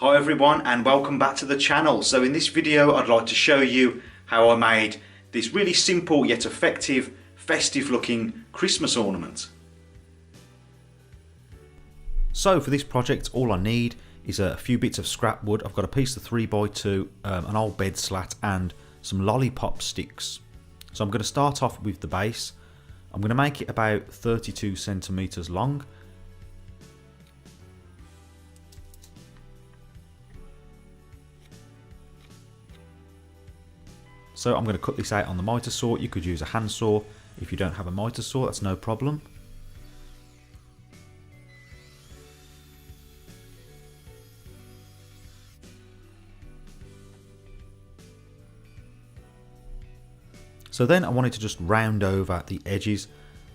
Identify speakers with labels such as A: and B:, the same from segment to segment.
A: Hi everyone and welcome back to the channel. So in this video I'd like to show you how I made this really simple yet effective festive looking Christmas ornament. So for this project all I need is a few bits of scrap wood. I've got a piece of 3x2, an old bed slat and some lollipop sticks. So I'm going to start off with the base. I'm going to make it about 32 centimeters long. So I'm going to cut this out on the miter saw. You could use a handsaw. If you don't have a miter saw, that's no problem. So then I wanted to just round over the edges.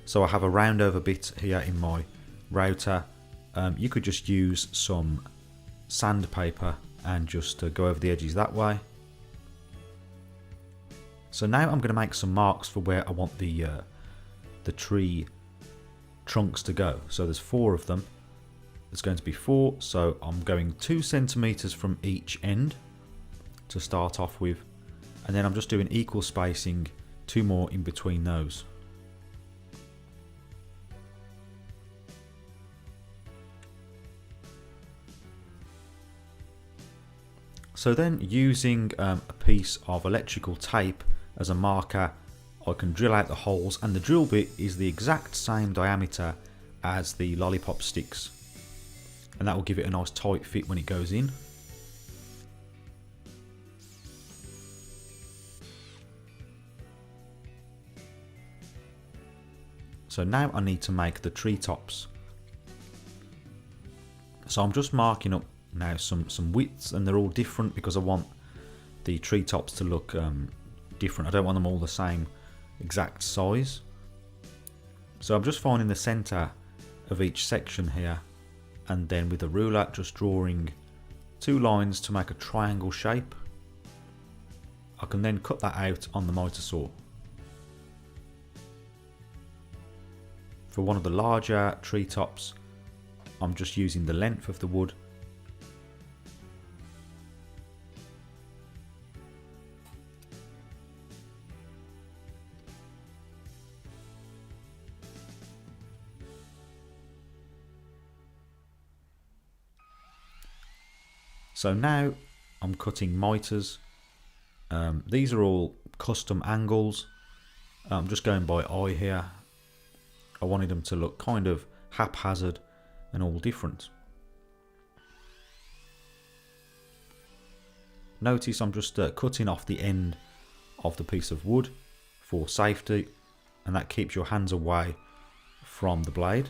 A: So I have a round over bit here in my router. You could just use some sandpaper and just go over the edges that way. So now I'm going to make some marks for where I want the tree trunks to go. So there's 4 of them. There's going to be 4, so I'm going 2 centimeters from each end to start off with, and then I'm just doing equal spacing, 2 more in between those. So then using a piece of electrical tape as a marker, I can drill out the holes, and the drill bit is the exact same diameter as the lollipop sticks, and that will give it a nice tight fit when it goes in. So now I need to make the treetops. So I'm just marking up now some widths, and they're all different because I want the treetops to look different. I don't want them all the same exact size. So I'm just finding the center of each section here, and then with a ruler just drawing 2 lines to make a triangle shape. I can then cut that out on the miter saw. For one of the larger treetops, I'm just using the length of the wood. So now I'm cutting miters. These are all custom angles. I'm just going by eye here. I wanted them to look kind of haphazard and all different. Notice I'm just cutting off the end of the piece of wood for safety, and that keeps your hands away from the blade.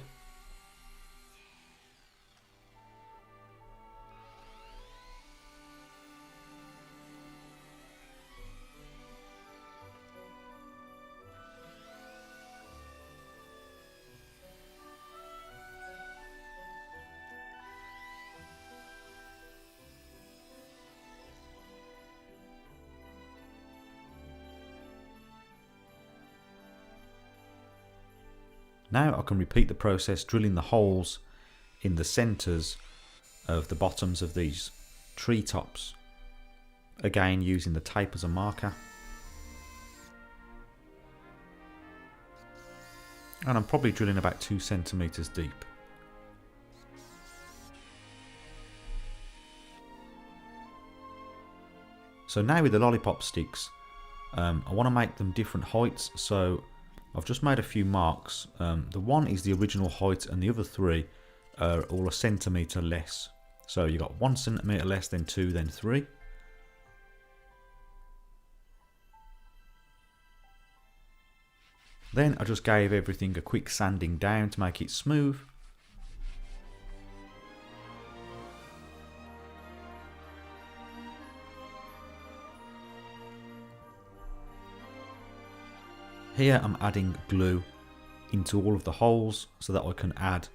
A: Now I can repeat the process, drilling the holes in the centers of the bottoms of these tree tops. Again, using the tape as a marker. And I'm probably drilling about 2 centimeters deep. So now with the lollipop sticks, I want to make them different heights. So I've just made a few marks. The one is the original height, and the other 3 are all a centimetre less. So you've got 1 centimetre less, then 2, then 3. Then I just gave everything a quick sanding down to make it smooth. Here I'm adding glue into all of the holes so that I can add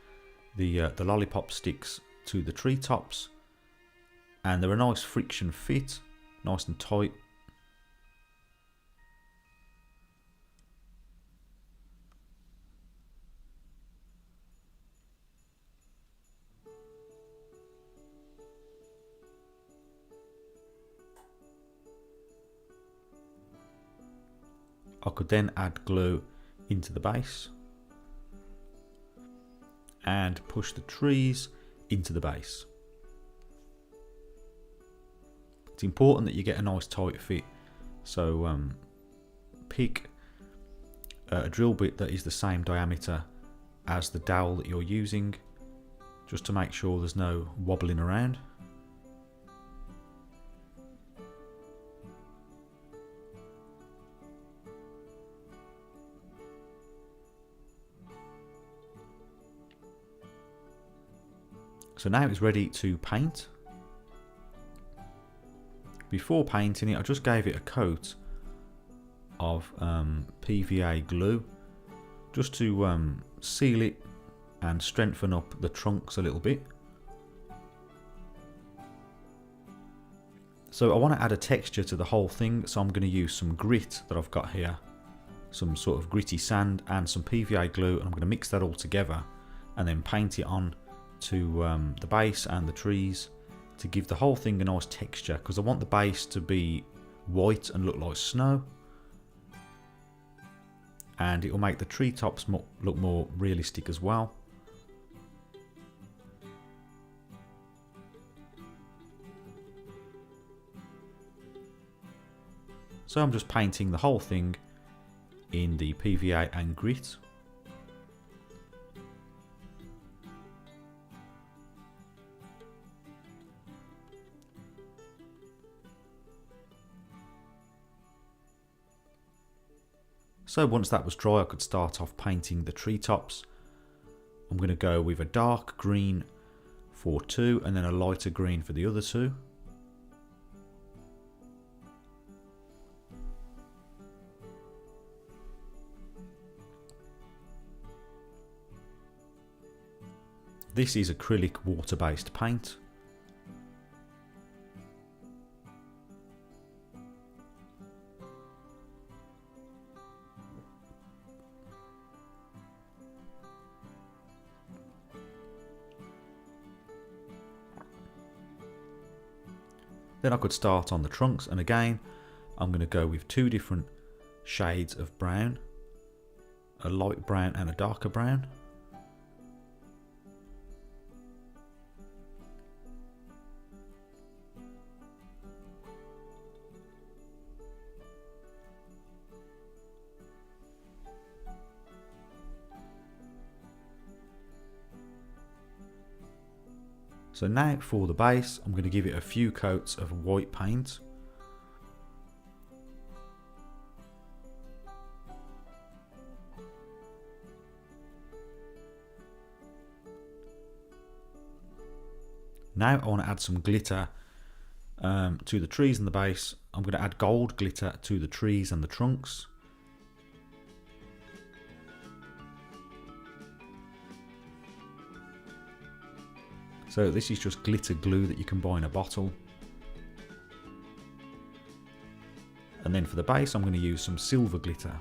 A: the lollipop sticks to the treetops, and they're a nice friction fit, nice and tight. I could then add glue into the base and push the trees into the base. It's important that you get a nice tight fit, so pick a drill bit that is the same diameter as the dowel that you're using, just to make sure there's no wobbling around. So now it's ready to paint. Before painting it, I just gave it a coat of PVA glue just to seal it and strengthen up the trunks a little bit. So I want to add a texture to the whole thing, so I'm going to use some grit that I've got here, some sort of gritty sand and some PVA glue, and I'm going to mix that all together and then paint it on to the base and the trees to give the whole thing a nice texture, because I want the base to be white and look like snow, and it will make the treetops look more realistic as well. So I'm just painting the whole thing in the PVA and grit. So once that was dry, I could start off painting the treetops. I'm going to go with a dark green for 2 and then a lighter green for the other 2. This is acrylic water-based paint. Then I could start on the trunks, and again I'm going to go with 2 different shades of brown, a light brown and a darker brown. So now for the base, I'm going to give it a few coats of white paint. Now I want to add some glitter to the trees and the base. I'm going to add gold glitter to the trees and the trunks. So this is just glitter glue that you can buy in a bottle. And then for the base, I'm going to use some silver glitter.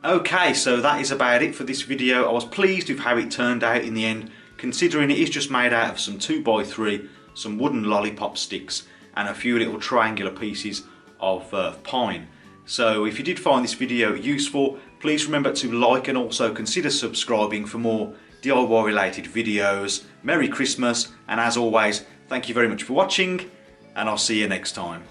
B: Okay, so that is about it for this video. I was pleased with how it turned out in the end, considering it is just made out of some 2x3, some wooden lollipop sticks and a few little triangular pieces of pine. So if you did find this video useful, please remember to like and also consider subscribing for more DIY related videos. Merry Christmas, and as always, thank you very much for watching, and I'll see you next time.